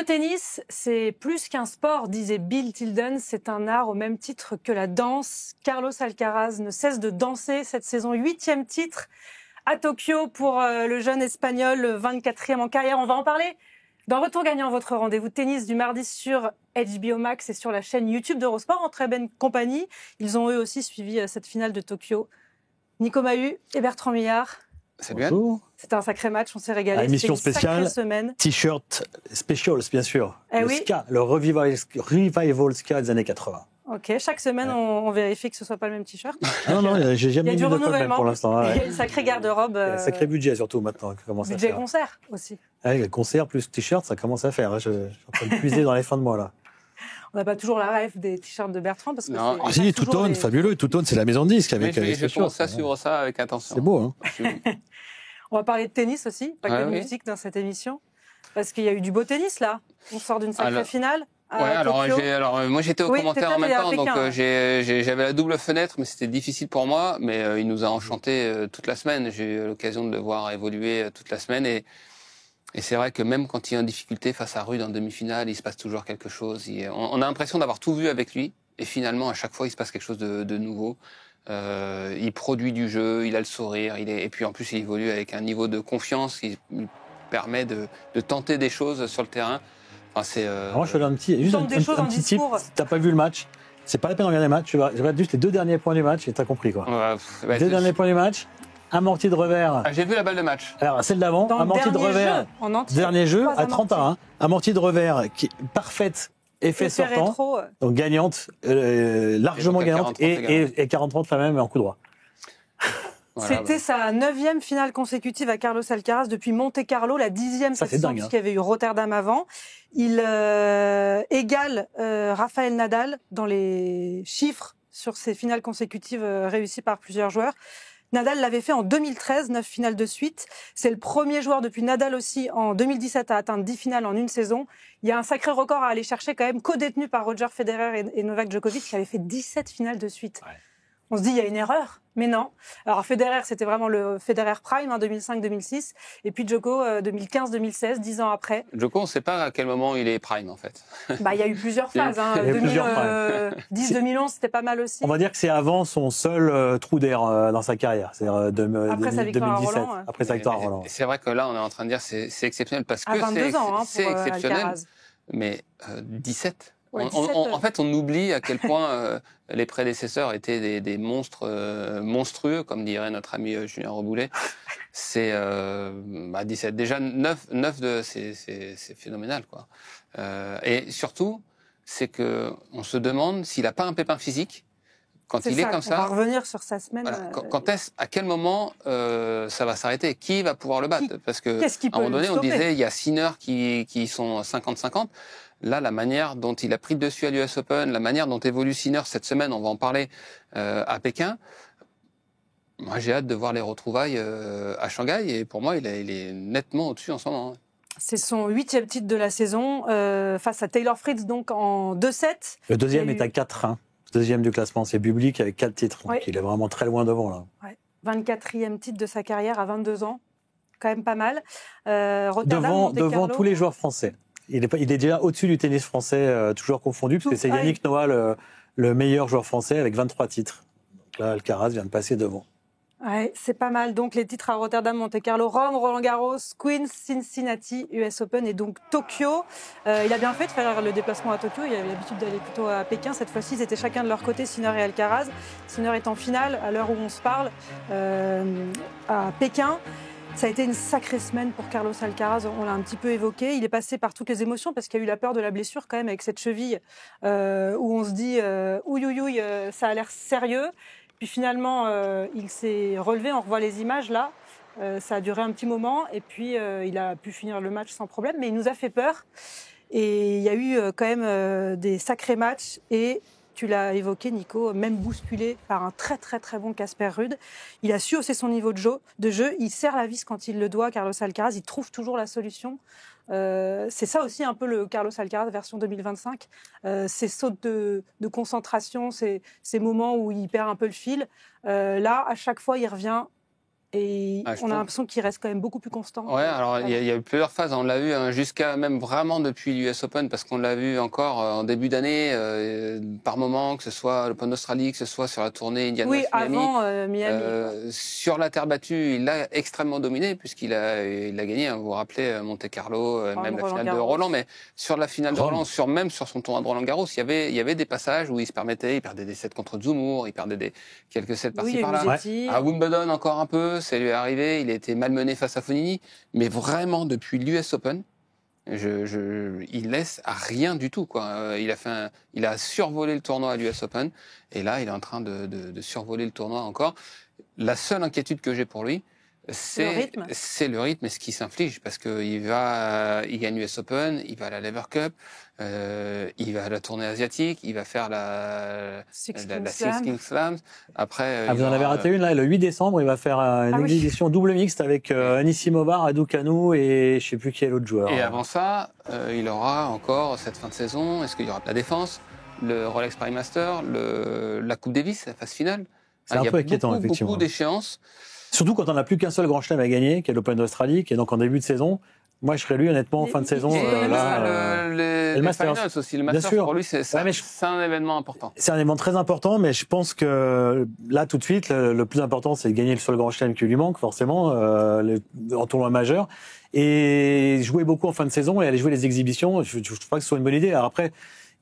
Le tennis, c'est plus qu'un sport, disait Bill Tilden, c'est un art au même titre que la danse. Carlos Alcaraz ne cesse de danser cette saison, 8e titre à Tokyo pour le jeune Espagnol, 24e en carrière. On va en parler dans Retour gagnant, votre rendez-vous de tennis du mardi sur HBO Max et sur la chaîne YouTube d'Eurosport en très bonne compagnie. Ils ont eux aussi suivi cette finale de Tokyo. Nico Mahut et Bertrand Millard. Salut Anne. C'était un sacré match, on s'est régalé. Émission spéciale, t-shirt specials bien sûr. Le ska, le revival ska des années 80. Ok, chaque semaine on vérifie que ce soit pas le même t-shirt. Non, j'ai jamais mis de renouvellement pour l'instant. Il y a une sacrée garde-robe. Il y a un sacré budget surtout maintenant. Budget concert aussi. Le concert plus t-shirt, ça commence à faire. Je suis en train de puiser dans les fins de mois là. On n'a pas toujours la rêve des t-shirts de Bertrand parce que si, Toutone, fabuleux. Toutone, c'est la maison de disques avec. Je commence à suivre ça avec attention. C'est beau, hein. On va parler de tennis aussi, pas que de musique dans cette émission, parce qu'il y a eu du beau tennis là. On sort d'une sacrée finale. Moi j'étais au commentaire en même temps, donc j'avais la double fenêtre, mais c'était difficile pour moi. Mais il nous a enchanté toute la semaine. J'ai eu l'occasion de le voir évoluer toute la semaine et c'est vrai que même quand il est en difficulté face à Rude en demi-finale, il se passe toujours quelque chose. On a l'impression d'avoir tout vu avec lui et finalement à chaque fois il se passe quelque chose de nouveau. Il produit du jeu, il a le sourire, et puis en plus il évolue avec un niveau de confiance qui lui permet de tenter des choses sur le terrain. Enfin, Moi je fais un petit tip, si t'as pas vu le match, c'est pas la peine de regarder le match, je vais juste les 2 derniers points du match et t'as compris quoi. Les 2 derniers points du match, amorti de revers. J'ai vu la balle de match. Alors celle d'avant, amorti de revers, dernier jeu à 31, amorti de revers qui parfaite. Effet sortant, donc gagnante, largement gagnante, et 40-30 la même en coup droit. C'était sa 9e finale consécutive à Carlos Alcaraz depuis Monte-Carlo, la 10e cette saison, puisqu'il y avait eu Rotterdam avant. Il égale Rafael Nadal dans les chiffres sur ces finales consécutives réussies par plusieurs joueurs. Nadal l'avait fait en 2013, 9 finales de suite. C'est le premier joueur depuis Nadal aussi en 2017 à atteindre 10 finales en une saison. Il y a un sacré record à aller chercher quand même, co-détenu par Roger Federer et Novak Djokovic qui avaient fait 17 finales de suite. Ouais. On se dit, il y a une erreur, mais non. Alors Federer, c'était vraiment le Federer Prime, 2005-2006. Et puis Djoko, 2015-2016, 10 ans après. Djoko, on ne sait pas à quel moment il est Prime, en fait. Il y a eu plusieurs phases. 2010-2011, c'était pas mal aussi. On va dire que c'est avant son seul trou d'air dans sa carrière. C'est-à-dire après sa victoire 2017, à Roland. Après sa victoire à Roland. C'est vrai que là, on est en train de dire que c'est exceptionnel parce que à 22 ans, c'est exceptionnel. Alcaraz. Mais 17. Ouais, en fait, on oublie à quel point les prédécesseurs étaient des monstres monstrueux, comme dirait notre ami Julien Reboulet. C'est 17. Déjà 9 c'est phénoménal, quoi. Et surtout, c'est que on se demande s'il a pas un pépin physique quand il est comme ça. On va revenir sur sa semaine. Voilà, à quel moment ça va s'arrêter? Qui va pouvoir le battre? Parce que à un moment donné, on disait il y a Sinner qui sont 50-50. Là, la manière dont il a pris le dessus à l'US Open, la manière dont évolue Sinner cette semaine, on va en parler à Pékin. Moi, j'ai hâte de voir les retrouvailles à Shanghai. Et pour moi, il est nettement au-dessus en ce moment. C'est son 8e titre de la saison face à Taylor Fritz, donc en 2-7. Le deuxième est à 4-1. Deuxième du classement, c'est Bublik avec 4 titres. Donc il est vraiment très loin devant là. Ouais. 24e titre de sa carrière à 22 ans. Quand même pas mal. Devant tous les joueurs français. Il est déjà au-dessus du tennis français, toujours confondu, parce que c'est Yannick Noah, le meilleur joueur français, avec 23 titres. Donc là, Alcaraz vient de passer devant. Ouais, c'est pas mal. Donc les titres à Rotterdam, Monte-Carlo, Rome, Roland-Garros, Queens, Cincinnati, US Open et donc Tokyo. Il a bien fait de faire le déplacement à Tokyo. Il avait l'habitude d'aller plutôt à Pékin. Cette fois-ci, ils étaient chacun de leur côté, Sinner et Alcaraz. Sinner est en finale à l'heure où on se parle à Pékin. Ça a été une sacrée semaine pour Carlos Alcaraz, on l'a un petit peu évoqué. Il est passé par toutes les émotions parce qu'il y a eu la peur de la blessure quand même avec cette cheville où on se dit ouïe, ça a l'air sérieux. Puis finalement, il s'est relevé, on revoit les images là. Ça a duré un petit moment et puis il a pu finir le match sans problème. Mais il nous a fait peur et il y a eu quand même des sacrés matchs et... Tu l'as évoqué, Nico, même bousculé par un très très très bon Casper Ruud. Il a su hausser son niveau de jeu. Il serre la vis quand il le doit, Carlos Alcaraz. Il trouve toujours la solution. C'est ça aussi un peu le Carlos Alcaraz version 2025. Ces sautes de concentration, ces moments où il perd un peu le fil. Là, à chaque fois, il revient Et on a l'impression qu'il reste quand même beaucoup plus constant. Ouais, alors il y a eu plusieurs phases. On l'a vu jusqu'à même vraiment depuis l'US Open, parce qu'on l'a vu encore en début d'année, par moment, que ce soit l'Open d'Australie, que ce soit sur la tournée Indianapolis, Miami. Avant Miami. Sur la terre battue, il l'a extrêmement dominé, puisqu'il a gagné. Vous vous rappelez Monte-Carlo, même la finale de Roland, mais sur la finale de Roland, même sur son tournoi de Roland-Garros, il y avait des passages où il se permettait, il perdait des sets contre Zumur, il perdait quelques sets par-ci par-là. À Wimbledon encore un peu. Ça lui est arrivé, il a été malmené face à Fognini, mais vraiment depuis l'US Open, il laisse à rien du tout, quoi. Il a survolé le tournoi à l'US Open, et là il est en train de survoler le tournoi encore. La seule inquiétude que j'ai pour lui, c'est le rythme et ce qu'il s'inflige, parce qu'il gagne l'US Open, il va à la Lever Cup, il va à la tournée asiatique, il va faire la Six Kings Slam. Après, vous en avez raté une là, le 8 décembre, il va faire une édition double mixte avec Anisimova, Raducanu et je sais plus qui est l'autre joueur. Et avant ça, il aura encore cette fin de saison. Est-ce qu'il y aura de la défense, le Rolex Paris Master, la Coupe Davis, la phase finale? C'est un peu inquiétant, effectivement. Beaucoup d'échéances. Surtout quand on n'a plus qu'un seul grand chelem à gagner, qui est l'Open d'Australie, qui est donc en début de saison. Moi, je serais lui, honnêtement, en fin de saison. Le Masters aussi. Le Masters, pour lui, c'est un événement important. C'est un événement très important, mais je pense que là, tout de suite, le plus important, c'est de gagner le seul grand chelem qui lui manque, forcément, en tournoi majeur. Et jouer beaucoup en fin de saison et aller jouer les exhibitions, je ne trouve pas que ce soit une bonne idée. Alors après,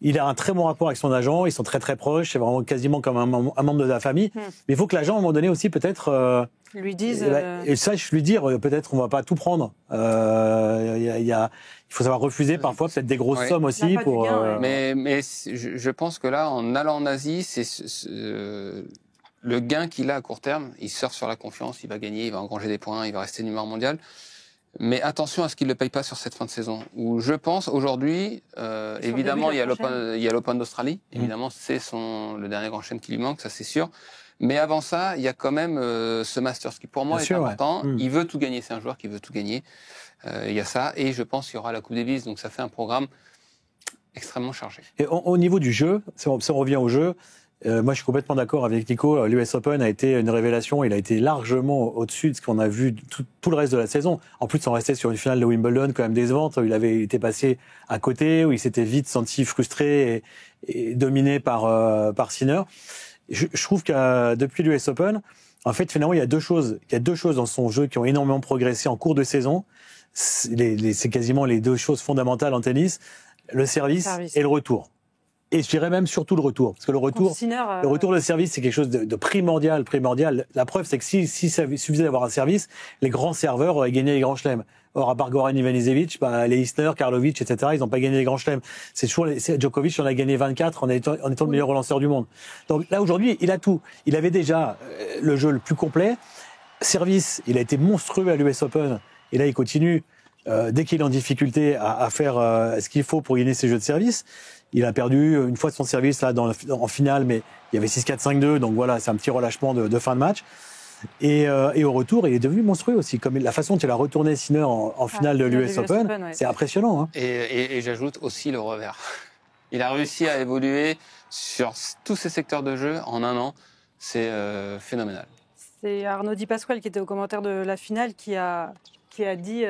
il a un très bon rapport avec son agent, ils sont très très proches, c'est vraiment quasiment comme un membre de la famille. Mais il faut que l'agent, à un moment donné aussi, peut-être... lui dise... Et sache lui dire, peut-être on va pas tout prendre. Il faut savoir refuser parfois, peut-être des grosses sommes aussi. Pour, Mais je pense que là, en allant en Asie, c'est le gain qu'il a à court terme. Il surfe sur la confiance, il va gagner, il va engranger des points, il va rester numéro mondial. Mais attention à ce qu'il ne le paye pas sur cette fin de saison. Où je pense, aujourd'hui, évidemment, il y a l'Open d'Australie. Évidemment, c'est le dernier grand chelem qui lui manque, ça c'est sûr. Mais avant ça, il y a quand même ce Masters qui, pour moi, est important. Ouais. Il veut tout gagner. C'est un joueur qui veut tout gagner. Il y a ça. Et je pense qu'il y aura la Coupe Davis. Donc, ça fait un programme extrêmement chargé. Et au niveau du jeu, si on revient au jeu, moi, je suis complètement d'accord avec Nico. L'US Open a été une révélation. Il a été largement au-dessus de ce qu'on a vu tout le reste de la saison. En plus, on restait sur une finale de Wimbledon quand même décevante, où il avait été passé à côté, où il s'était vite senti frustré et dominé par Sinner. Je trouve que depuis l'US Open, en fait, finalement, il y a deux choses. Il y a deux choses dans son jeu qui ont énormément progressé en cours de saison. C'est quasiment les deux choses fondamentales en tennis. Le service et le retour. Et je dirais même surtout le retour. Parce que le retour de service, c'est quelque chose de primordial. La preuve, c'est que si ça suffisait d'avoir un service, les grands serveurs auraient gagné les grands chelems. Or, à part Goran Ivanisevic, les Isner, Karlovic, etc., ils n'ont pas gagné les grands chelems. C'est toujours, Djokovic en a gagné 24 en étant le meilleur relanceur du monde. Donc là, aujourd'hui, il a tout. Il avait déjà le jeu le plus complet. Service, il a été monstrueux à l'US Open. Et là, il continue, dès qu'il est en difficulté, à faire ce qu'il faut pour gagner ses jeux de service. Il a perdu une fois de son service là en finale, mais il y avait 6-4-5-2, donc voilà, c'est un petit relâchement de fin de match. Et au retour, il est devenu monstrueux aussi. Comme la façon dont il a retourné Sinner en finale de l'US Open, c'est impressionnant. Hein. Et j'ajoute aussi le revers. Il a réussi à évoluer sur tous ces secteurs de jeu en un an. C'est phénoménal. C'est Arnaud Di Pasquale qui était au commentaire de la finale qui a dit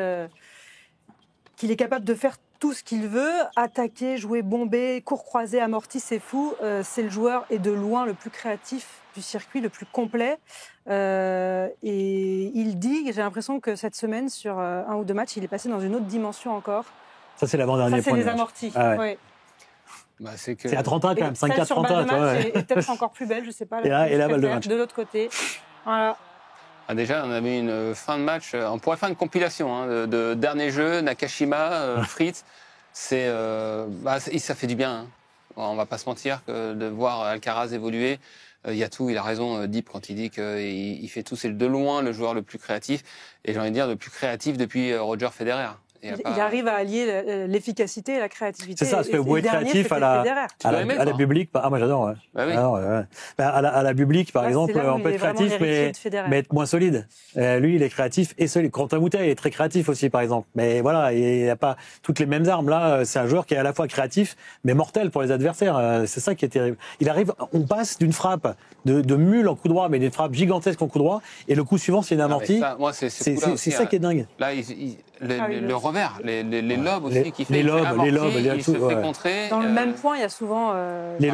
qu'il est capable de faire tout ce qu'il veut, attaquer, jouer, bomber, court croisé, amorti, c'est fou. C'est le joueur et de loin le plus créatif du circuit, le plus complet. Et il dit, j'ai l'impression que cette semaine, sur un ou deux matchs, il est passé dans une autre dimension encore. Ça, c'est l'avant-dernier point. Ça, c'est les amortis. Ah ouais. Bah, c'est à 30 ans quand même, 5-4, 30 ans. Et peut-être encore plus belle, je ne sais pas. Et là, balle de match. De l'autre côté. Voilà. Déjà, on avait une fin de match. On pourrait faire une compilation de dernier jeu, Nakashima, Fritz. Ça fait du bien. Hein. On va pas se mentir que de voir Alcaraz évoluer. Il y a tout. Il a raison, Deep, quand il dit qu'il fait tout. C'est de loin le joueur le plus créatif. Et j'ai envie de dire le plus créatif depuis Roger Federer. Il arrive à allier l'efficacité et la créativité. C'est ça, parce que vous pouvez être créatif à la Bublik. Ah, moi j'adore. Ouais. Bah oui. À la Bublik, par exemple, on peut être créatif, mais être moins solide. Lui, il est créatif et solide. Quentin Moutet, il est très créatif aussi, par exemple. Mais voilà, il n'a pas toutes les mêmes armes. Là, c'est un joueur qui est à la fois créatif, mais mortel pour les adversaires. C'est ça qui est terrible. On passe d'une frappe de mule en coup droit, mais d'une frappe gigantesque en coup droit, et le coup suivant, c'est une amortie. C'est ça qui est dingue. Là, le revers, les lobes aussi qui fait. Les lobes, il se fait contrer. Dans le même point, il y a souvent. Les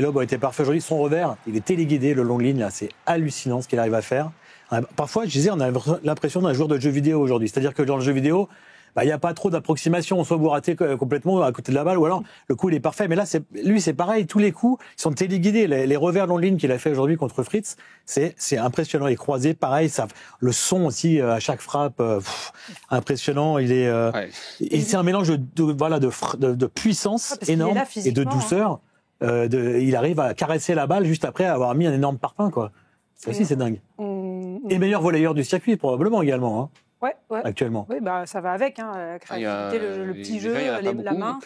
lobes ont été parfaits aujourd'hui. Son revers, il est téléguidé le long ligne. Là, c'est hallucinant ce qu'il arrive à faire. Parfois, je disais, on a l'impression d'un joueur de jeu vidéo aujourd'hui. C'est-à-dire que dans le jeu vidéo, il n'y a pas trop d'approximation. Soit vous ratez complètement à côté de la balle, ou alors le coup il est parfait. Mais là, lui, c'est pareil. Tous les coups, ils sont téléguidés. Les revers long ligne qu'il a fait aujourd'hui contre Fritz, c'est impressionnant. Les croisés, pareil. Le son aussi à chaque frappe, impressionnant. Et c'est un mélange de puissance énorme et de douceur. Il arrive à caresser la balle juste après avoir mis un énorme parpaing, quoi. Ça aussi, c'est dingue. Et meilleur volleyeur du circuit, probablement également. Hein. Ouais. Actuellement. Oui, ça va avec, la créativité, le petit jeu, la main.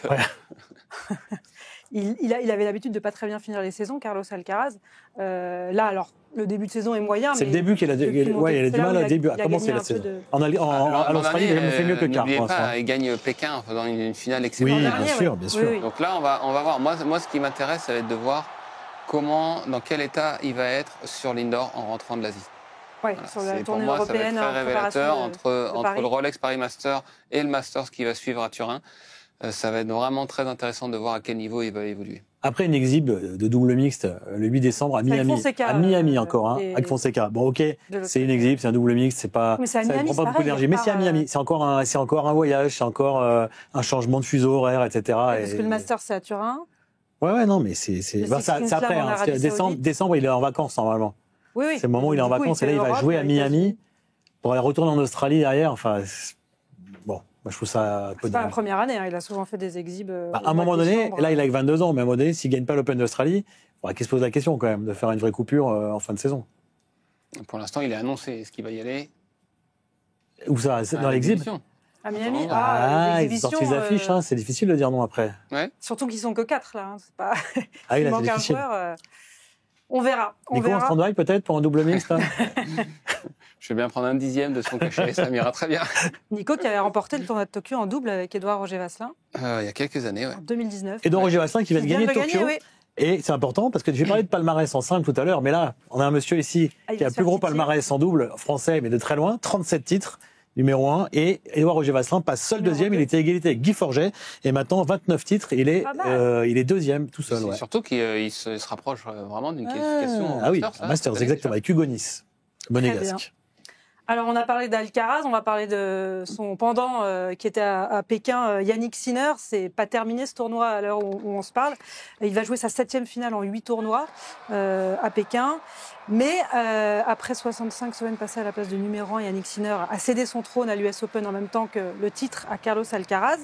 Il avait l'habitude de pas très bien finir les saisons, Carlos Alcaraz. Là, alors, le début de saison est moyen. C'est le début qu'il a du mal au début à commencer la saison. À l'Australie, il a fait mieux que Carl. N'oubliez pas, il gagne Pékin en faisant une finale excellente. Oui, bien sûr. Oui. Donc là, on va voir. Moi, ce qui m'intéresse, ça va être de voir dans quel état il va être sur l'indoor en rentrant de l'Asie. Sur la tournée pour moi, européenne, ça va être très révélateur entre le Rolex Paris Masters et le Masters qui va suivre à Turin. Ça va être vraiment très intéressant de voir à quel niveau il va évoluer. Après une exhibe de double mixte le 8 décembre à Miami. À Miami encore, avec Fonseca. Bon, ok, c'est une exhibe, c'est un double mixte, ça ne prend pas beaucoup d'énergie. Mais c'est à Miami, c'est encore un voyage, c'est encore un changement de fuseau horaire, etc. Parce que le Masters, c'est à Turin. Ouais, non, mais c'est après. Décembre, il est en vacances normalement. Oui. C'est le moment où il est en vacances et là il va jouer à Miami pour aller retourner en Australie derrière. Enfin, bon, moi je trouve ça. C'est pas la première année, il a souvent fait des exhibes. À un moment donné, là il a que 22 ans, mais à un moment donné, s'il gagne pas l'Open d'Australie, il faudra qu'il se pose la question quand même de faire une vraie coupure en fin de saison. Pour l'instant, il est annoncé. Est-ce qu'il va y aller? Où ça? Dans l'exhibe? À Miami. Ils sortent les affiches, c'est difficile de dire non après. Ouais. Surtout qu'ils sont que 4 là. C'est pas. Il manque un joueur. On verra. Nico, en stand-by peut-être pour un double mixte. Je vais bien prendre un dixième de son cachet, ça m'ira très bien. Nico qui avait remporté le tournoi de Tokyo en double avec Édouard Roger-Vasselin. Il y a quelques années, en 2019. Édouard Roger-Vasselin qui vient de gagner Tokyo. Et c'est important parce que j'ai parlé de palmarès en simple tout à l'heure, mais là, on a un monsieur ici qui a le plus gros palmarès en double français, mais de très loin, 37 titres. Numéro 1, et Édouard Roger-Vasselin passe seul deuxième. Il était à égalité avec Guy Forget, et maintenant 29 titres. Il est deuxième tout seul. Surtout qu'il se rapproche vraiment d'une qualification. Ah oui, Masters, exactement, avec Hugo Nice, monégasque. Alors, on a parlé d'Alcaraz, on va parler de son pendant qui était à Pékin, Yannick Sinner. C'est pas terminé ce tournoi à l'heure où on se parle. Il va jouer sa 7e finale en 8 tournois à Pékin. Mais après 65 semaines passées à la place de numéro 1, Yannick Sinner a cédé son trône à l'US Open en même temps que le titre à Carlos Alcaraz.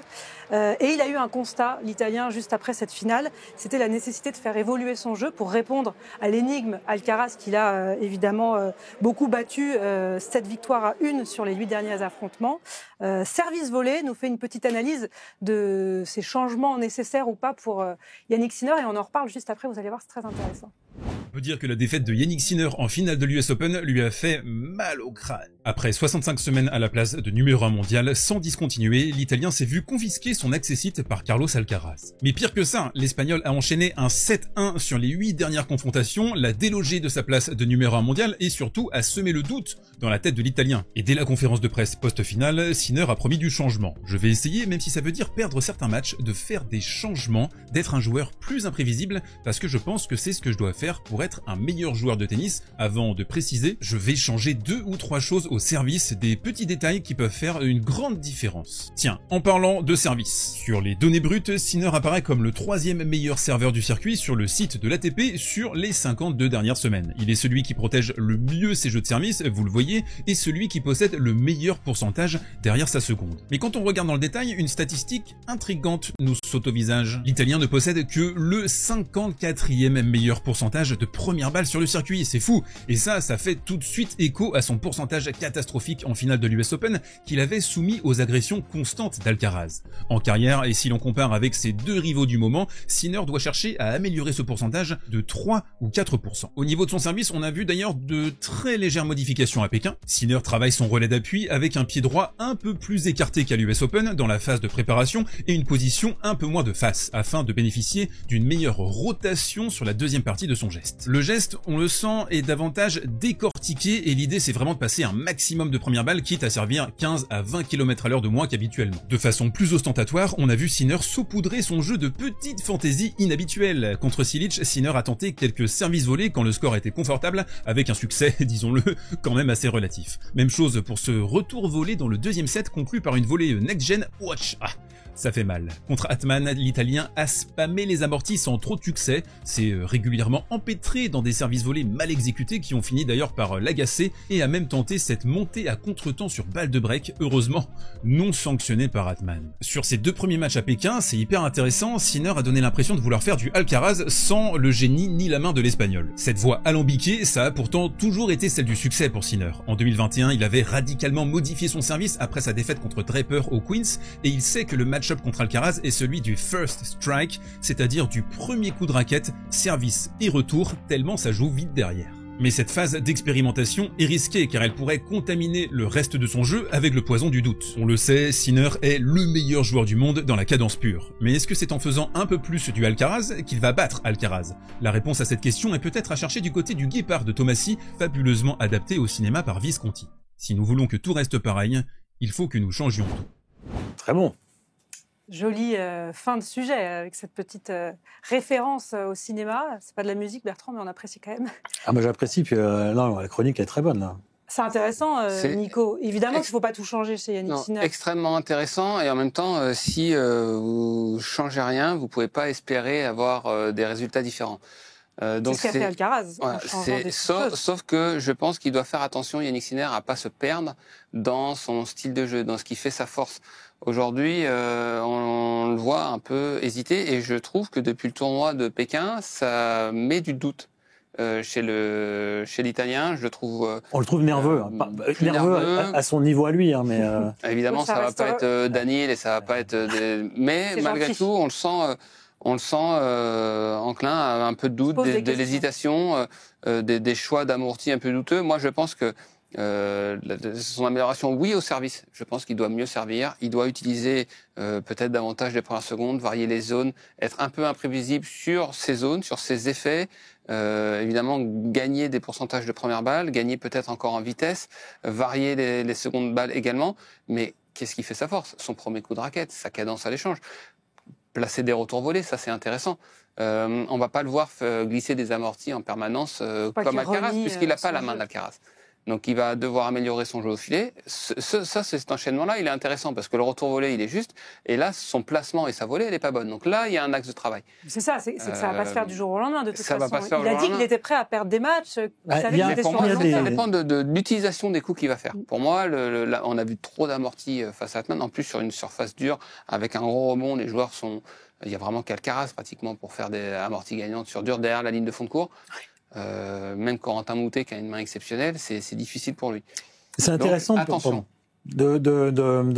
Et il a eu un constat, l'Italien, juste après cette finale. C'était la nécessité de faire évoluer son jeu pour répondre à l'énigme Alcaraz qu'il a évidemment beaucoup battu. 7 victoires à 1 sur les 8 derniers affrontements. Service volé nous fait une petite analyse de ces changements nécessaires ou pas pour Yannick Sinner. Et on en reparle juste après, vous allez voir, c'est très intéressant. On peut dire que la défaite de Yannick Sinner en finale de l'US Open lui a fait mal au crâne. Après 65 semaines à la place de numéro 1 mondial, sans discontinuer, l'Italien s'est vu confisquer son accessite par Carlos Alcaraz. Mais pire que ça, l'Espagnol a enchaîné un 7-1 sur les 8 dernières confrontations, l'a délogé de sa place de numéro 1 mondial et surtout a semé le doute dans la tête de l'Italien. Et dès la conférence de presse post-finale, Sinner a promis du changement. Je vais essayer, même si ça veut dire perdre certains matchs, de faire des changements, d'être un joueur plus imprévisible, parce que je pense que c'est ce que je dois faire pour être un meilleur joueur de tennis. Avant de préciser, je vais changer 2 ou 3 choses au service, des petits détails qui peuvent faire une grande différence. Tiens, en parlant de service, sur les données brutes, Sinner apparaît comme le 3e meilleur serveur du circuit sur le site de l'ATP sur les 52 dernières semaines. Il est celui qui protège le mieux ses jeux de service, vous le voyez, et celui qui possède le meilleur pourcentage derrière sa seconde. Mais quand on regarde dans le détail, une statistique intrigante nous saute au visage. L'Italien ne possède que le 54e meilleur pourcentage de première balle sur le circuit, c'est fou. Et ça fait tout de suite écho à son pourcentage catastrophique en finale de l'US Open qu'il avait soumis aux agressions constantes d'Alcaraz. En carrière, et si l'on compare avec ses deux rivaux du moment, Sinner doit chercher à améliorer ce pourcentage de 3 ou 4%. Au niveau de son service, on a vu d'ailleurs de très légères modifications à Pékin. Sinner travaille son relais d'appui avec un pied droit un peu plus écarté qu'à l'US Open dans la phase de préparation et une position un peu moins de face afin de bénéficier d'une meilleure rotation sur la deuxième partie de son geste. Le geste, on le sent, est davantage décortiqué et l'idée c'est vraiment de passer un maximum de premières balles quitte à servir 15 à 20 km/h de moins qu'habituellement. De façon plus ostentatoire, on a vu Sinner saupoudrer son jeu de petites fantaisies inhabituelles. Contre Cilic, Sinner a tenté quelques services volés quand le score était confortable avec un succès, disons-le, quand même assez relatif. Même chose pour ce retour volé dans le deuxième set conclu par une volée next-gen watch. Ah, ça fait mal. Contre Atman, l'Italien a spammé les amortis sans trop de succès, s'est régulièrement empêtré dans des services volés mal exécutés qui ont fini d'ailleurs par l'agacer et a même tenté cette montée à contre-temps sur balle de break, heureusement non sanctionnée par Atman. Sur ses deux premiers matchs à Pékin, c'est hyper intéressant, Sinner a donné l'impression de vouloir faire du Alcaraz sans le génie ni la main de l'Espagnol. Cette voie alambiquée, ça a pourtant toujours été celle du succès pour Sinner. En 2021, il avait radicalement modifié son service après sa défaite contre Draper au Queens et il sait que le match-up contre Alcaraz est celui du first strike, c'est-à-dire du premier coup de raquette, service et retour, tellement ça joue vite derrière. Mais cette phase d'expérimentation est risquée car elle pourrait contaminer le reste de son jeu avec le poison du doute. On le sait, Sinner est le meilleur joueur du monde dans la cadence pure. Mais est-ce que c'est en faisant un peu plus du Alcaraz qu'il va battre Alcaraz? La réponse à cette question est peut-être à chercher du côté du guépard de Tomassi, fabuleusement adapté au cinéma par Visconti. Si nous voulons que tout reste pareil, il faut que nous changions tout. Très bon. Jolie fin de sujet avec cette petite référence au cinéma. C'est pas de la musique, Bertrand, mais on apprécie quand même. Ah, moi j'apprécie, puis non, la chronique est très bonne là. C'est intéressant, Nico. Évidemment qu'il ne faut pas tout changer chez Yannick Sinner. Extrêmement intéressant, et en même temps, si vous changez rien, vous pouvez pas espérer avoir des résultats différents. Donc c'est ce qu'a fait Alcaraz. Voilà, sauf que je pense qu'il doit faire attention, Yannick Sinner, à pas se perdre dans son style de jeu, dans ce qui fait sa force. Aujourd'hui, on le voit un peu hésiter, et je trouve que depuis le tournoi de Pékin, ça met du doute chez l'Italien. Je le trouve. On le trouve nerveux, nerveux à son niveau à lui, hein, mais. Évidemment, ça va pas être Daniel et ça va pas être. Mais malgré tout, on le sent enclin à un peu de doute, de l'hésitation, des choix d'amorti un peu douteux. Moi, je pense que son amélioration, oui, au service. Je pense qu'il doit mieux servir. Il doit utiliser peut-être davantage les premières secondes, varier les zones, être un peu imprévisible sur ses zones, sur ses effets. Évidemment, gagner des pourcentages de première balle, gagner peut-être encore en vitesse, varier les secondes balles également. Mais qu'est-ce qui fait sa force? Son premier coup de raquette, sa cadence à l'échange. Placer des retours volés, ça c'est intéressant. On va pas le voir glisser des amortis en permanence comme Alcaraz, puisqu'il n'a pas la main d'Alcaraz. Donc il va devoir améliorer son jeu au filet. Cet enchaînement-là, il est intéressant parce que le retour volé, il est juste. Et là, son placement et sa volée, elle n'est pas bonne. Donc là, il y a un axe de travail. C'est ça, c'est que ça ne va pas se faire du jour au lendemain, de toute façon. Il a dit qu'il était prêt à perdre des matchs. Ça dépend de l'utilisation des coups qu'il va faire. Pour moi, on a vu trop d'amortis face à Atman. En plus, sur une surface dure, avec un gros rebond, les joueurs sont... Il y a vraiment qu'Alcaraz, pratiquement, pour faire des amortis gagnantes sur dur derrière la ligne de fond de cours. Même Corentin Moutet qui a une main exceptionnelle, c'est difficile pour lui. C'est intéressant de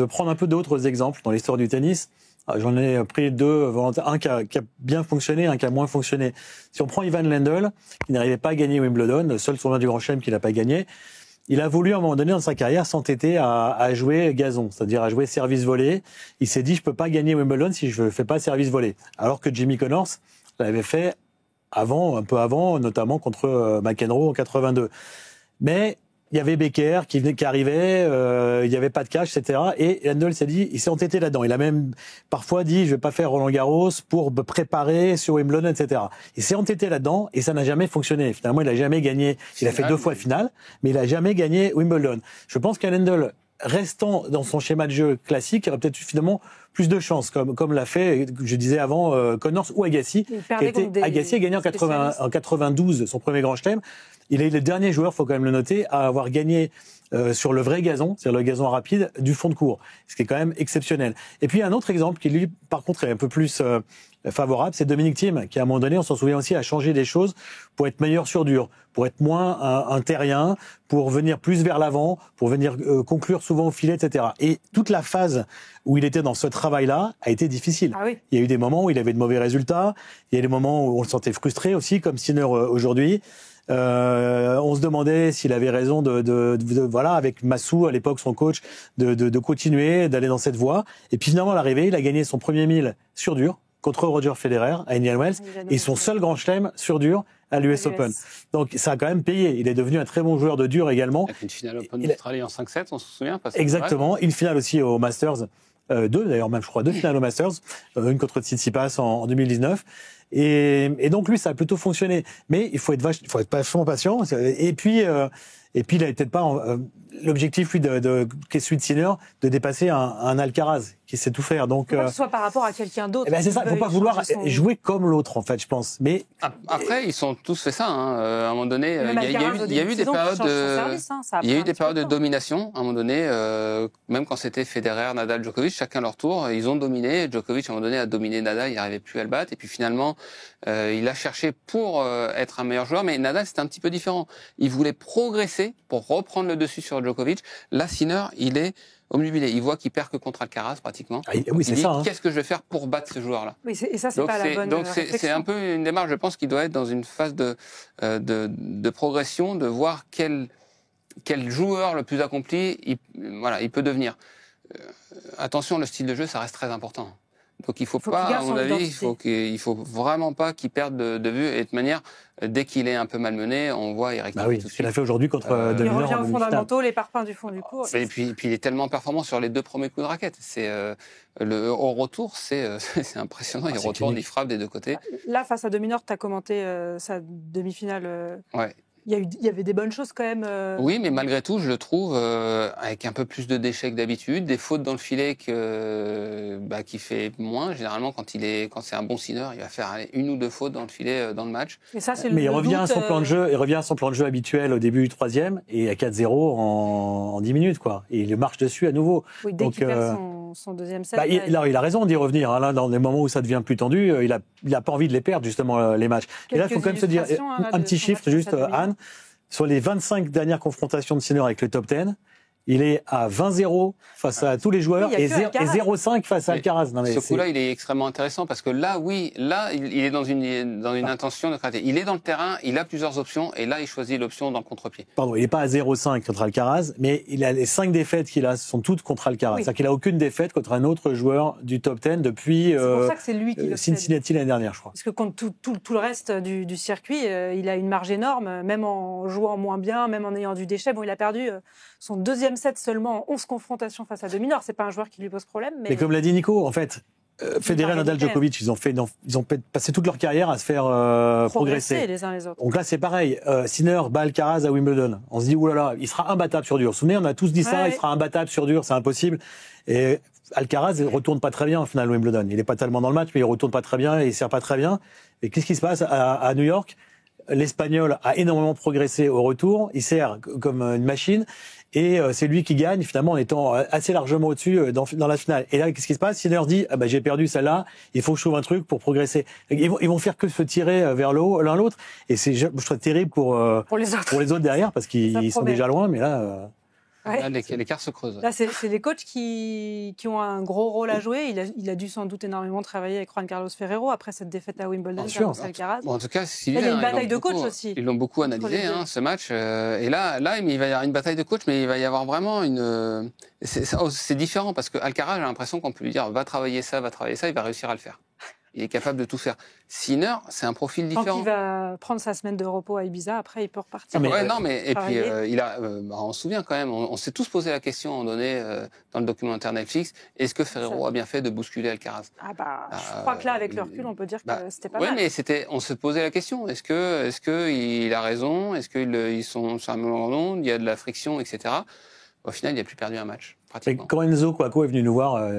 prendre un peu d'autres exemples dans l'histoire du tennis. J'en ai pris deux volontaires, un qui a bien fonctionné, un qui a moins fonctionné. Si on prend Ivan Lendl, qui n'arrivait pas à gagner Wimbledon, le seul tournoi du Grand Chelem qu'il n'a pas gagné, il a voulu à un moment donné dans sa carrière s'entêter à jouer gazon, c'est-à-dire à jouer service volé. Il s'est dit je peux pas gagner Wimbledon si je fais pas service volé. Alors que Jimmy Connors l'avait fait un peu avant, notamment contre McEnroe en 82. Mais il y avait Becker qui arrivait, il n'y avait pas de cash, etc. Et Lendl s'est dit, il s'est entêté là-dedans. Il a même parfois dit, je vais pas faire Roland Garros pour me préparer sur Wimbledon, etc. Il s'est entêté là-dedans et ça n'a jamais fonctionné. Finalement, il a jamais gagné. Il a fait 2 fois finale, mais il a jamais gagné Wimbledon. Je pense qu'à Lendl, restant dans son schéma de jeu classique, il aurait peut-être finalement plus de chance, comme l'a fait, je disais avant, Connors ou Agassi. Agassi a gagné en 92 son premier Grand Chelem. Il est le dernier joueur, faut quand même le noter, à avoir gagné sur le vrai gazon, c'est-à-dire le gazon rapide, du fond de cours, ce qui est quand même exceptionnel. Et puis un autre exemple qui lui, par contre, est un peu plus favorable, c'est Dominic Thiem, qui à un moment donné, on s'en souvient aussi, a changé des choses pour être meilleur sur dur, pour être moins un terrien, pour venir plus vers l'avant, pour venir conclure souvent au filet, etc. Et toute la phase où il était dans ce travail-là a été difficile. Ah oui. Il y a eu des moments où il avait de mauvais résultats, il y a des moments où on le sentait frustré aussi, comme Sinner aujourd'hui. On se demandait s'il avait raison voilà, avec Massou à l'époque, son coach, de continuer, d'aller dans cette voie. Et puis finalement, à l'arrivée, il a gagné son premier 1000 sur dur contre Roger Federer à Indian Wells et son seul grand chelem sur dur à l'US Open. Donc ça a quand même payé. Il est devenu un très bon joueur de dur également. Avec une finale Open d'Australie en 5-7, on se souvient pas. Exactement, une finale aussi au Masters. Deux d'ailleurs, même je crois, 2 finales au Masters, une contre Tsitsipas en 2019. Et donc lui, ça a plutôt fonctionné. Mais il faut être vachement patient. Et puis il avait peut-être pas l'objectif lui qu'est celui de Sinner, de dépasser un Alcaraz qui sait tout faire. Donc que ce soit par rapport à quelqu'un d'autre. C'est ça. Il faut pas vouloir jouer comme l'autre, en fait, je pense. Mais après, ils sont tous fait ça. À un moment donné, il y a eu des périodes de domination. À un moment donné, même quand c'était Federer, Nadal, Djokovic, chacun leur tour, ils ont dominé. Djokovic, à un moment donné, a dominé Nadal. Il n'arrivait plus à le battre. Et puis finalement, il a cherché pour être un meilleur joueur. Mais Nadal, c'était un petit peu différent. Il voulait progresser pour reprendre le dessus sur Djokovic. Là, Sinner, il est omnubilé. Il voit qu'il perd que contre Alcaraz, pratiquement. Oui, c'est ça. Qu'est-ce que je vais faire pour battre ce joueur-là? Oui, et ça, c'est pas la bonne Donc, c'est un peu une démarche, je pense, qui doit être dans une phase de progression, de voir quel joueur le plus accompli, il peut devenir. Attention, le style de jeu, ça reste très important. Donc il faut pas, à mon avis, il faut vraiment pas qu'il perde de vue. Et de toute manière, dès qu'il est un peu malmené, on voit il rectifie tout de suite. Ce qu'il a fait aujourd'hui contre il revient aux fondamentaux, les parpaings du fond du court. Et puis il est tellement performant sur les 2 premiers coups de raquette. Au retour, c'est impressionnant. Il retourne, il frappe des 2 côtés. Là, face à Dominor, tu as commenté sa demi-finale. Ouais. Il y avait des bonnes choses quand même. Oui, mais malgré tout, je le trouve avec un peu plus de déchets que d'habitude, des fautes dans le filet qui fait moins. Généralement, quand c'est un bon Sinner, il va faire 1 ou 2 fautes dans le filet dans le match. Et ça, c'est mais il revient à son plan de jeu. Il revient à son plan de jeu habituel au début du 3e et à 4-0 en 10 minutes, quoi. Et il marche dessus à nouveau. Oui, dès qu'il perd son deuxième set. Il a raison d'y revenir. Là, dans les moments où ça devient plus tendu, il a pas envie de les perdre justement les matchs. Et là, il faut quand même se dire un petit chiffre juste, Anne. Sur les 25 dernières confrontations de Sinner avec le top 10, il est à 20-0 face à tous les joueurs et 0-5 face à Alcaraz. Ce coup-là, il est extrêmement intéressant parce que là, il est dans une intention de créativité. Il est dans le terrain, il a plusieurs options et là, il choisit l'option dans le contre-pied. Pardon, il n'est pas à 0-5 contre Alcaraz, mais il a les 5 défaites qu'il a sont toutes contre Alcaraz. Oui. C'est-à-dire qu'il a aucune défaite contre un autre joueur du top 10 depuis c'est pour ça que c'est lui qui le Cincinnati l'année dernière, je crois. Parce que contre tout le reste du circuit, il a une marge énorme, même en jouant moins bien, même en ayant du déchet. Bon, il a perdu son deuxième set seulement en 11 confrontations face à Dominor. C'est pas un joueur qui lui pose problème. Mais comme l'a dit Nico, en fait, Federer, Nadal, Djokovic, ils ont passé toute leur carrière à se faire progresser les uns les autres. Donc là, c'est pareil. Sinner bat Alcaraz à Wimbledon. On se dit, oulala, il sera imbattable sur dur. Vous vous souvenez, on a tous dit ça, il sera imbattable sur dur, c'est impossible. Et Alcaraz ne retourne pas très bien au final Wimbledon. Il n'est pas tellement dans le match, mais il retourne pas très bien et il sert pas très bien. Et qu'est-ce qui se passe à New York? L'Espagnol a énormément progressé au retour. Il sert comme une machine. Et c'est lui qui gagne, finalement, en étant assez largement au-dessus dans la finale. Et là, qu'est-ce qui se passe? Sinner dit, j'ai perdu celle-là, il faut que je trouve un truc pour progresser. Ils vont faire que se tirer vers le haut l'un l'autre. Et je trouve terrible pour les autres derrière, parce qu'ils sont déjà loin, mais là... Là, l'écart se creuse. Là, c'est les coachs qui ont un gros rôle à jouer. Il a dû sans doute énormément travailler avec Juan Carlos Ferrero après cette défaite à Wimbledon face à Alcaraz. Bon, en tout cas, il y a une bataille de coach aussi. Ils l'ont beaucoup analysé, ce match. Et là, il va y avoir une bataille de coach, mais il va y avoir vraiment une... C'est différent parce que Alcaraz, j'ai l'impression qu'on peut lui dire va travailler ça, il va réussir à le faire. Il est capable de tout faire. Sinner, c'est un profil différent. Quand il va prendre sa semaine de repos à Ibiza, après il peut repartir. Et puis on se souvient quand même, on s'est tous posé la question à un moment donné dans le documentaire Netflix, est-ce que Ferrero a bien fait de bousculer Alcaraz? Je crois que là, avec le recul, on peut dire que c'était pas mal. Oui, mais on se posait la question. Est-ce que il a raison? Est-ce qu'ils sont sur un même onde? Il y a de la friction, etc. Au final, il n'a plus perdu un match. Quand Enzo Kouakou est venu nous voir,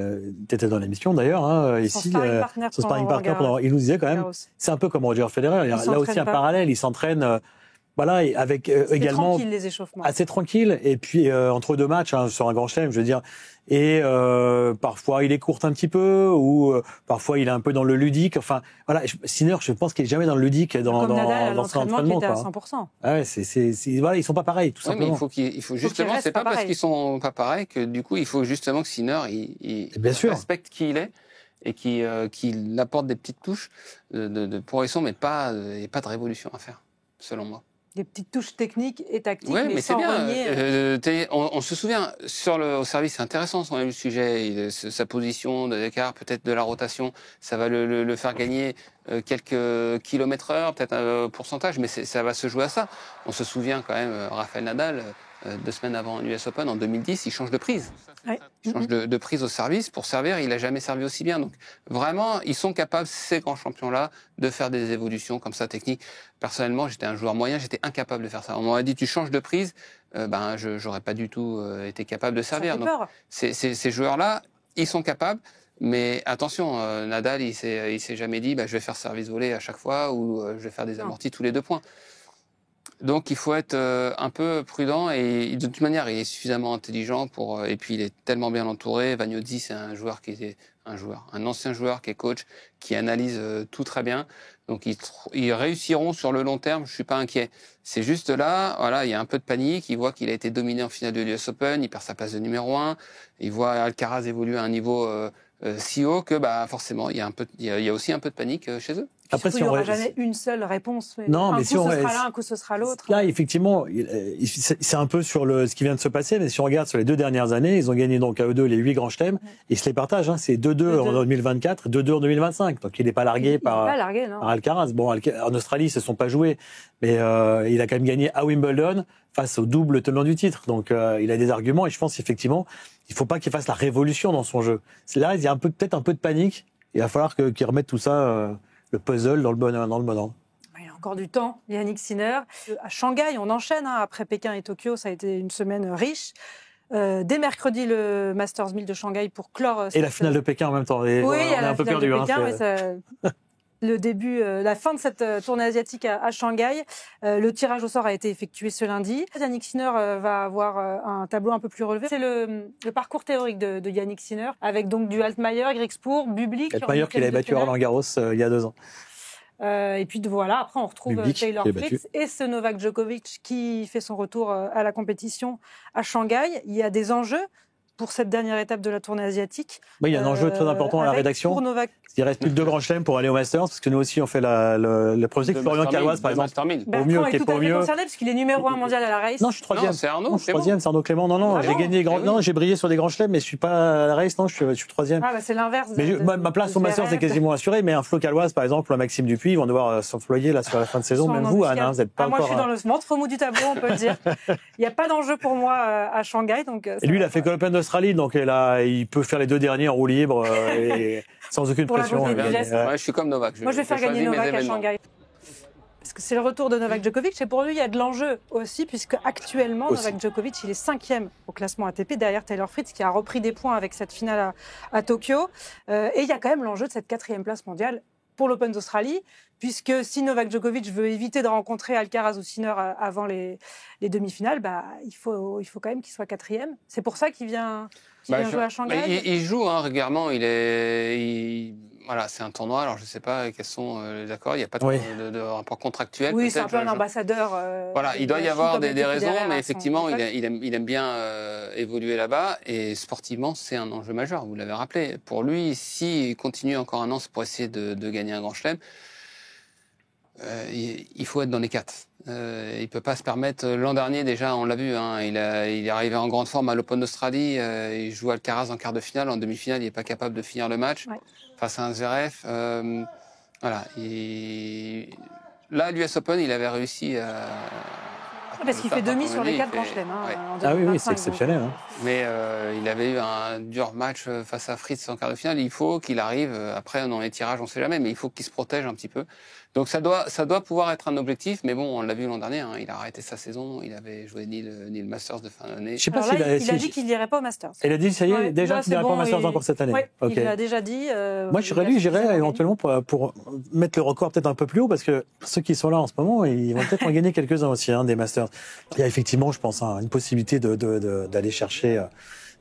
tu étais dans l'émission d'ailleurs, ici, son sparring partner, il nous disait quand même, c'est un peu comme Roger Federer. Là aussi un parallèle, il s'entraîne Voilà, et avec également tranquille, les échauffements. Assez tranquille. Et puis entre deux matchs sur un grand chelem, je veux dire, et parfois il écourte un petit peu, ou parfois il est un peu dans le ludique. Enfin, voilà, Sinner, je pense qu'il est jamais dans le ludique, dans son entraînement. Qui était à 100%. Ah ouais, voilà, ils sont pas pareils, tout simplement. Mais il faut justement, c'est pas parce qu'ils sont pas pareils que du coup, il faut justement que Sinner il respecte qui il est. Et qui apporte des petites touches de progression, mais pas de révolution à faire, selon moi. Des petites touches techniques et tactiques, mais c'est bien. On se souvient, au service, c'est intéressant, le sujet, sa position de l'écart, peut-être de la rotation, ça va le faire gagner quelques kilomètres heure, peut-être un pourcentage, mais ça va se jouer à ça. On se souvient quand même, Rafael Nadal, 2 semaines avant l'US Open, en 2010, il change de prise. Ouais. Il change de prise au service. Pour servir, il n'a jamais servi aussi bien. Donc, vraiment, ils sont capables, ces grands champions-là, de faire des évolutions comme ça, techniques. Personnellement, j'étais un joueur moyen, j'étais incapable de faire ça. On m'aurait dit, tu changes de prise, je n'aurais pas du tout été capable de servir. Donc, ces joueurs-là, ils sont capables. Mais attention, Nadal, il s'est jamais dit, je vais faire service volé à chaque fois, ou je vais faire des amortis tous les 2 points. Donc il faut être un peu prudent, et de toute manière il est suffisamment intelligent et puis il est tellement bien entouré. Vagnozzi, c'est un ancien joueur qui est coach, qui analyse tout très bien. Donc ils réussiront sur le long terme, je suis pas inquiet. C'est juste là, voilà, il y a un peu de panique, il voit qu'il a été dominé en finale de l'US Open, il perd sa place de numéro 1, il voit Alcaraz évoluer à un niveau si haut que forcément il y a aussi un peu de panique chez eux. Après, il n'y aura jamais une seule réponse. Un coup, ce sera l'un, un coup, ce sera l'autre. Là, effectivement, c'est un peu sur ce qui vient de se passer, mais si on regarde sur les 2 dernières années, ils ont gagné donc à eux deux les 8 grands chelems. Ils se les partagent. C'est 2-2 en 2024, 2-2 en 2025. Donc, il n'est pas largué par Alcaraz. Bon, en Australie, ils se sont pas joués, mais il a quand même gagné à Wimbledon face au double tenant du titre. Donc, il a des arguments, et je pense effectivement, il faut pas qu'il fasse la révolution dans son jeu. Là, il y a peut-être un peu de panique. Il va falloir qu'il remette tout ça. Le puzzle dans le bon ordre. Il y a encore du temps, Jannik Sinner. À Shanghai, on enchaîne. Après Pékin et Tokyo, ça a été une semaine riche. Dès mercredi, le Masters 1000 de Shanghai pour clore. Et la finale de Pékin en même temps. Et oui, on est un peu perdu. Le début, la fin de cette tournée asiatique à Shanghai. Le tirage au sort a été effectué ce lundi. Jannik Sinner va avoir un tableau un peu plus relevé. C'est le parcours théorique de Jannik Sinner, avec donc du Altmaier, Griekspoor, Bublik. Altmaier qui avait battu Roland Garros il y a 2 ans. Et puis voilà, après on retrouve Taylor Fritz et ce Novak Djokovic qui fait son retour à la compétition à Shanghai. Il y a des enjeux pour cette dernière étape de la tournée asiatique. Oui, il y a un enjeu très important à la rédaction. Il reste plus que 2 grands chelems pour aller au Masters, parce que nous aussi on fait le projet Florian Caloise, par exemple. Au mieux, qui est pas mieux. Concerné parce qu'il est numéro 1 mondial à la race. Non, je suis 3e. C'est Arnaud. Je suis 3e, c'est Arnaud Clément. Non, j'ai gagné non, j'ai brillé sur des grands chelems, mais je suis pas à la race. Non, je suis 3e. C'est l'inverse. Mais ma place au Masters est quasiment assurée, mais un Flo Caloise, par exemple, ou un Maxime Dupuis, ils vont devoir s'employer là sur la fin de saison. Même vous, Anne, vous n'êtes pas encore. Moi, je suis dans le ventre mou du tableau, on peut le dire. Il n'y a pas d'enjeu pour moi à Shanghai, donc. Et lui, il a fait que l'Open d'Australie, donc il peut faire les 2 derniers en roue libre et sans aucune pression. Je suis comme Novak. Moi, je vais faire gagner Novak à Shanghai. Parce que c'est le retour de Novak Djokovic. Et pour lui, il y a de l'enjeu aussi, puisque actuellement, Novak Djokovic, il est 5e au classement ATP, derrière Taylor Fritz, qui a repris des points avec cette finale à Tokyo. Et il y a quand même l'enjeu de cette 4e place mondiale pour l'Open d'Australie, puisque si Novak Djokovic veut éviter de rencontrer Alcaraz ou Sinner avant les demi-finales, il faut quand même qu'il soit 4e. C'est pour ça qu'il vient jouer à Shanghai. Il joue régulièrement. Voilà, c'est un tournoi. Alors je ne sais pas quels sont les accords. Il n'y a pas de rapport contractuel. Oui, c'est un peu un ambassadeur. Voilà, il doit y avoir des raisons, mais effectivement, il aime bien évoluer là-bas. Et sportivement, c'est un enjeu majeur. Vous l'avez rappelé. Pour lui, s'il continue encore un an pour essayer de gagner un grand chelem, il faut être dans les 4. Il peut pas se permettre. L'an dernier déjà, on l'a vu. Il est arrivé en grande forme à l'Open d'Australie. Il joue Alcaraz en quart de finale. En demi-finale, il est pas capable de finir le match face à un Zverev. Voilà. Là, l'US Open, il avait réussi Parce qu'il fait demi sur les 4 grands chelems. Oui, c'est exceptionnel. Mais il avait eu un dur match face à Fritz en quart de finale. Il faut qu'il arrive, après dans les tirages, on ne sait jamais, mais il faut qu'il se protège un petit peu. Donc ça doit pouvoir être un objectif, mais bon, on l'a vu l'an dernier, il a arrêté sa saison, il avait joué ni le Masters de fin d'année. Je sais pas s'il a dit qu'il n'irait pas au Masters. Il a dit, ça y est, déjà qu'il n'irait pas au Masters encore cette année. Oui, il l'a déjà dit. Moi, j'irais éventuellement pour mettre le record peut-être un peu plus haut, parce que ceux qui sont là en ce moment, ils vont peut-être en gagner quelques-uns aussi, des Masters. Il y a effectivement, je pense, une possibilité d'aller chercher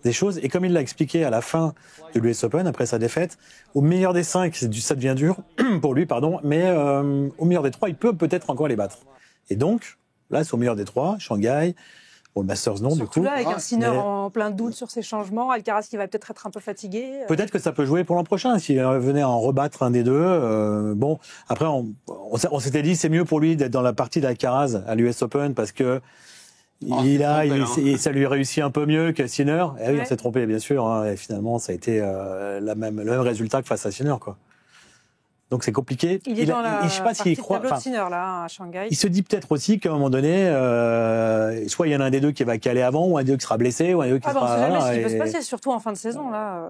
des choses. Et comme il l'a expliqué à la fin de l'US Open, après sa défaite, au meilleur des 5, ça devient dur pour lui, mais au meilleur des 3, il peut peut-être encore les battre. Et donc, là, c'est au meilleur des 3, Shanghai, le Masters non, surtout du coup. Là, avec un Sinner en plein doute sur ses changements, Alcaraz qui va peut-être être un peu fatigué. Peut-être que ça peut jouer pour l'an prochain, s'il venait à en rebattre un des deux. Bon, après, on s'était dit, c'est mieux pour lui d'être dans la partie d'Alcaraz à l'US Open, parce que ça lui réussit un peu mieux que Sinner. Et oui, on s'est trompé, bien sûr. Et finalement, ça a été le même résultat que face à Sinner, quoi. Donc c'est compliqué. Il est dans la je sais pas s'il croit. Tableau de Sinner là à Shanghai. Il se dit peut-être aussi qu'à un moment donné, soit il y en a un des deux qui va caler avant, ou un des deux qui sera blessé, ou un des deux qui sera. On sait jamais ce qui peut se passer, surtout en fin de saison là.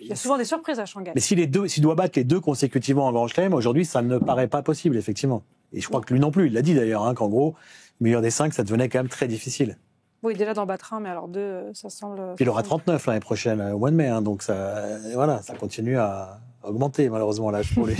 Il y a souvent des surprises à Shanghai. Mais s'il doit battre les deux consécutivement en Grand Chelem, aujourd'hui, ça ne paraît pas possible, effectivement. Et je crois que lui non plus. Il l'a dit d'ailleurs, qu'en gros, meilleur des 5, ça devenait quand même très difficile. Oui, déjà d'en battre un, mais alors deux, ça semble. Puis il aura 39 l'année prochaine, au mois de mai, donc ça continue à augmenter malheureusement l'âge pour lui.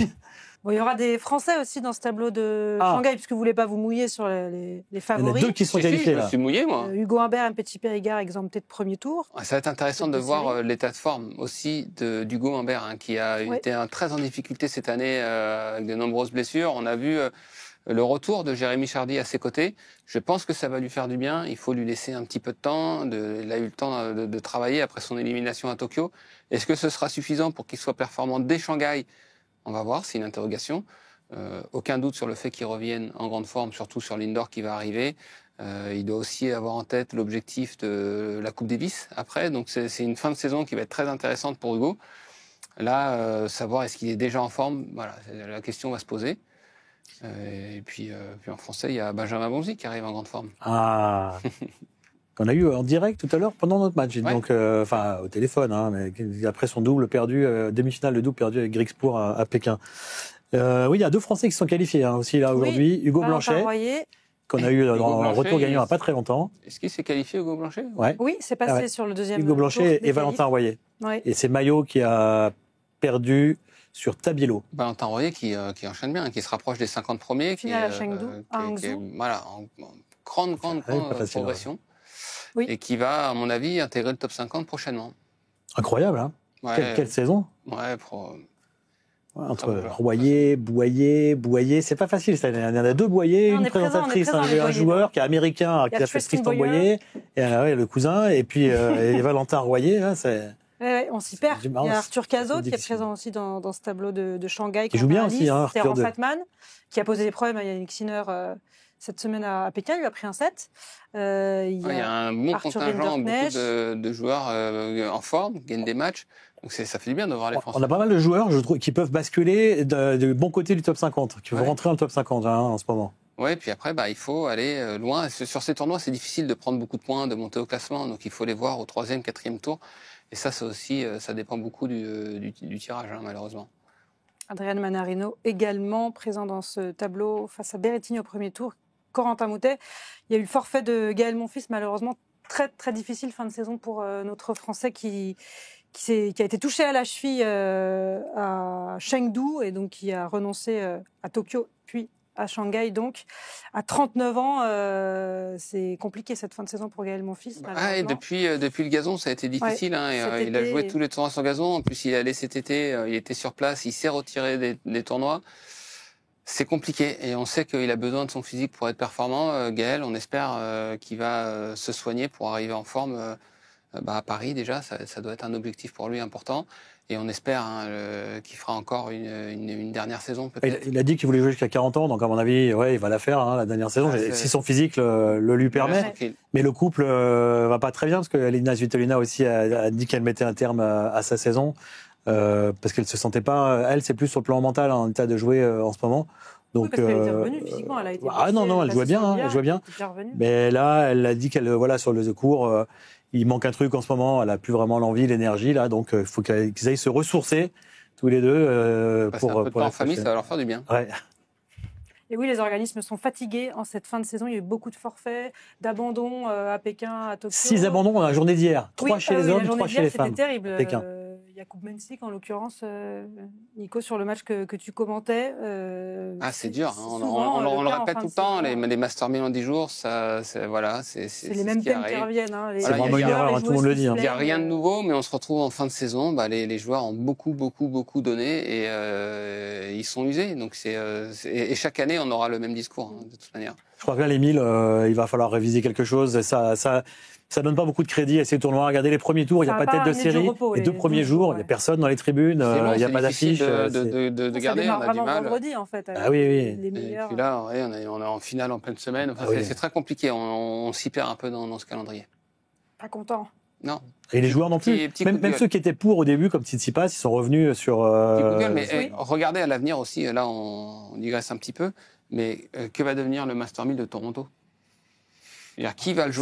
Bon, il y aura des Français aussi dans ce tableau de Shanghai, puisque vous ne voulez pas vous mouiller sur les favoris. Il y en a deux qui sont qualifiés là. Je me suis mouillé, moi. Hugo Humbert et Petit Périgard exemptés de premier tour. Ça va être intéressant de voir l'état de forme aussi d'Hugo Humbert, qui a été très en difficulté cette année avec de nombreuses blessures. On a vu le retour de Jérémy Chardy à ses côtés. Je pense que ça va lui faire du bien. Il faut lui laisser un petit peu de temps. Il a eu le temps de travailler après son élimination à Tokyo. Est-ce que ce sera suffisant pour qu'il soit performant dès Shanghai ? On va voir, c'est une interrogation. Aucun doute sur le fait qu'il revienne en grande forme, surtout sur l'indoor qui va arriver. Il doit aussi avoir en tête l'objectif de la Coupe Davis après. Donc c'est une fin de saison qui va être très intéressante pour Hugo. Là, savoir est-ce qu'il est déjà en forme, voilà, la question va se poser. Et puis en français, il y a Benjamin Bonzi qui arrive en grande forme. Ah qu'on a eu en direct tout à l'heure pendant notre match, donc au téléphone, mais après son double perdu, demi-finale de double perdu avec Griekspoor à Pékin. Oui, il y a deux Français qui se sont qualifiés aussi là aujourd'hui. Hugo Blanchet, qu'on a eu en retour gagnant il n'y a pas très longtemps. Est-ce qu'il s'est qualifié, Hugo Blanchet ? Oui, c'est passé sur le deuxième. Hugo Blanchet et Valentin Royer. Et c'est Maillot qui a perdu sur Tabilo. Valentin Royer qui enchaîne bien, qui se rapproche des 50 premiers. Finale à Chengdu, en grande progression. Oui. Et qui va, à mon avis, intégrer le top 50 prochainement. Incroyable, hein. Quelle saison. Entre Royer, Boyer, c'est pas facile. Il y en a deux Boyer, une présentatrice, un joueur qui est américain, qui a fait Tristan Boyer, et le cousin, et puis et Valentin Royer, là, c'est... on s'y perd. Il y a Arthur Cazot qui est présent aussi dans ce tableau de Shanghai. Qui joue bien aussi, Arthur. Fatman, qui a posé des problèmes à Yannick Sinner cette semaine à Pékin, il lui a pris un set. Il y a un bon contingent, beaucoup de joueurs en forme, gagnent des matchs. Donc ça fait du bien de voir les Français. On a pas mal de joueurs, je trouve, qui peuvent basculer du bon côté du top 50, qui vont rentrer dans le top 50 en ce moment. Oui, puis après, il faut aller loin. Sur ces tournois, c'est difficile de prendre beaucoup de points, de monter au classement. Donc il faut les voir au 3e, 4e tour. Et ça aussi, ça dépend beaucoup du tirage, malheureusement. Adrian Manarino également présent dans ce tableau face à Berrettini au premier tour. Corentin Moutet. Il y a eu le forfait de Gaël Monfils, malheureusement très très difficile fin de saison pour notre Français qui a été touché à la cheville à Chengdu et donc qui a renoncé à Tokyo puis à Shanghai. Donc à 39 ans, c'est compliqué cette fin de saison pour Gaël Monfils. Et depuis le gazon, ça a été difficile. Il a joué tous les tournois sur gazon. En plus, il est allé cet été, il était sur place, il s'est retiré des tournois. C'est compliqué et on sait qu'il a besoin de son physique pour être performant. Gaël, on espère qu'il va se soigner pour arriver en forme à Paris déjà. Ça doit être un objectif pour lui important. Et on espère qu'il fera encore une dernière saison peut-être. Il a dit qu'il voulait jouer jusqu'à 40 ans, donc à mon avis, il va la faire la dernière saison, si son physique le lui permet. Mais le couple va pas très bien, parce que Elina Svitolina aussi a dit qu'elle mettait un terme à sa saison. Parce qu'elle se sentait pas, elle c'est plus sur le plan mental en état de jouer en ce moment. Donc, oui, parce qu'elle était revenue physiquement, elle a été non, elle jouait bien, elle jouait bien. Mais là, elle a dit qu'elle, sur le cours, il manque un truc en ce moment, elle a plus vraiment l'envie, l'énergie, là, donc il faut qu'ils aillent se ressourcer, tous les deux, pour un peu de temps en famille, ça va leur faire du bien. Ouais. Et oui, les organismes sont fatigués en cette fin de saison. Il y a eu beaucoup de forfaits, d'abandons à Pékin, à Tokyo. 6 abandons dans la journée d'hier. 3 chez les hommes, 3 chez les femmes. C'était terrible. Jakub Mensik, en l'occurrence, Nico, sur le match que tu commentais. C'est dur. On le répète tout le temps. Les Master 1000 en 10 jours, c'est les mêmes thèmes qui reviennent. C'est vraiment une erreur, tout le monde le dit. Il n'y a rien de nouveau, mais on se retrouve en fin de saison. Les joueurs ont beaucoup donné et ils sont usés. Donc et chaque année, on aura le même discours, de toute manière. Je crois que là, les 1000, il va falloir réviser quelque chose. Ça donne pas beaucoup de crédit à ces tournois. Regardez les premiers tours, il n'y a pas de tête de série. Les 2 premiers jours, il n'y a personne dans les tribunes, il n'y a pas d'affiche. De garder, on a du mal. Vendredi, en fait. Oui. Les meilleurs. Et puis là, on est en finale en pleine semaine. C'est très compliqué. On s'y perd un peu dans ce calendrier. Pas content. Non. Et les joueurs non plus. Même ceux qui étaient pour au début, comme Tsitsipas, ils sont revenus sur. Mais regardez à l'avenir aussi. Là, on digresse un petit peu. Mais que va devenir le Master 1000 de Toronto ? Qui va le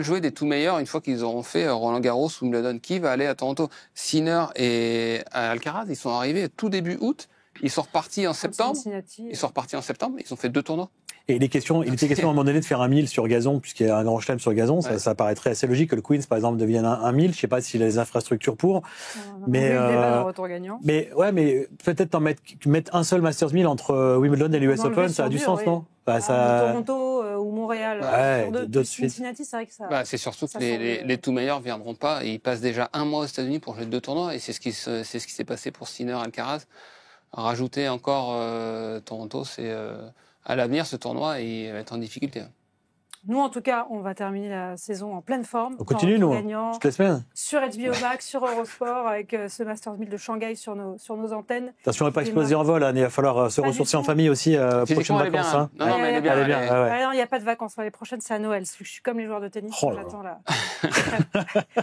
jouer des tout meilleurs une fois qu'ils auront fait Roland Garros ou Wimbledon? Qui va aller à Toronto? Sinner et Alcaraz, ils sont arrivés tout début août. Ils sont repartis en septembre. Ils ont fait 2 tournois. Et il était question à un moment donné de faire un 1000 sur gazon, puisqu'il y a un grand chelem sur gazon. Ouais. Ça paraîtrait assez logique que le Queens, par exemple, devienne un 1000. Je sais pas s'il a les infrastructures pour. Mais retour gagnant. Mais peut-être mettre un seul Masters 1000 entre Wimbledon et l'US Open, ça a du sens, non? Toronto ou Montréal. Cincinnati, c'est vrai que ça. C'est surtout que les tout meilleurs viendront pas. Ils passent déjà 1 mois aux États-Unis pour jouer 2 tournois, et c'est ce qui s'est passé pour Sinner, Alcaraz. Rajouter encore Toronto, c'est à l'avenir, ce tournoi, il va être en difficulté. Nous, en tout cas, on va terminer la saison en pleine forme. On continue, nous, toutes les semaines. Sur HBO Max, sur Eurosport, avec ce Masters 1000 de Shanghai sur nos antennes. Attention, on ne va pas exploser en vol. Il va falloir se ressourcer en famille aussi. Prochaines vacances. Hein. Non, mais elle est bien. Il n'y a pas de vacances. Les prochaines, c'est à Noël. Je suis comme les joueurs de tennis. J'attends là.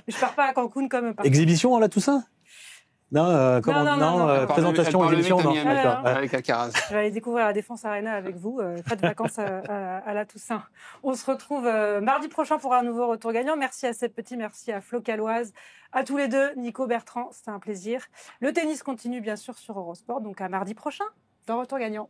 Je pars pas à Cancun comme. Exhibition, là, tout ça? Non, présentation, exhibition, non. Avec Alcaraz. Je vais aller découvrir la Défense Arena avec vous. Pas de vacances à la Toussaint. On se retrouve mardi prochain pour un nouveau retour gagnant. Merci à Seb Petit, merci à Flo Caloise, à tous les deux, Nico, Bertrand, c'était un plaisir. Le tennis continue bien sûr sur Eurosport, donc à mardi prochain dans Retour gagnant.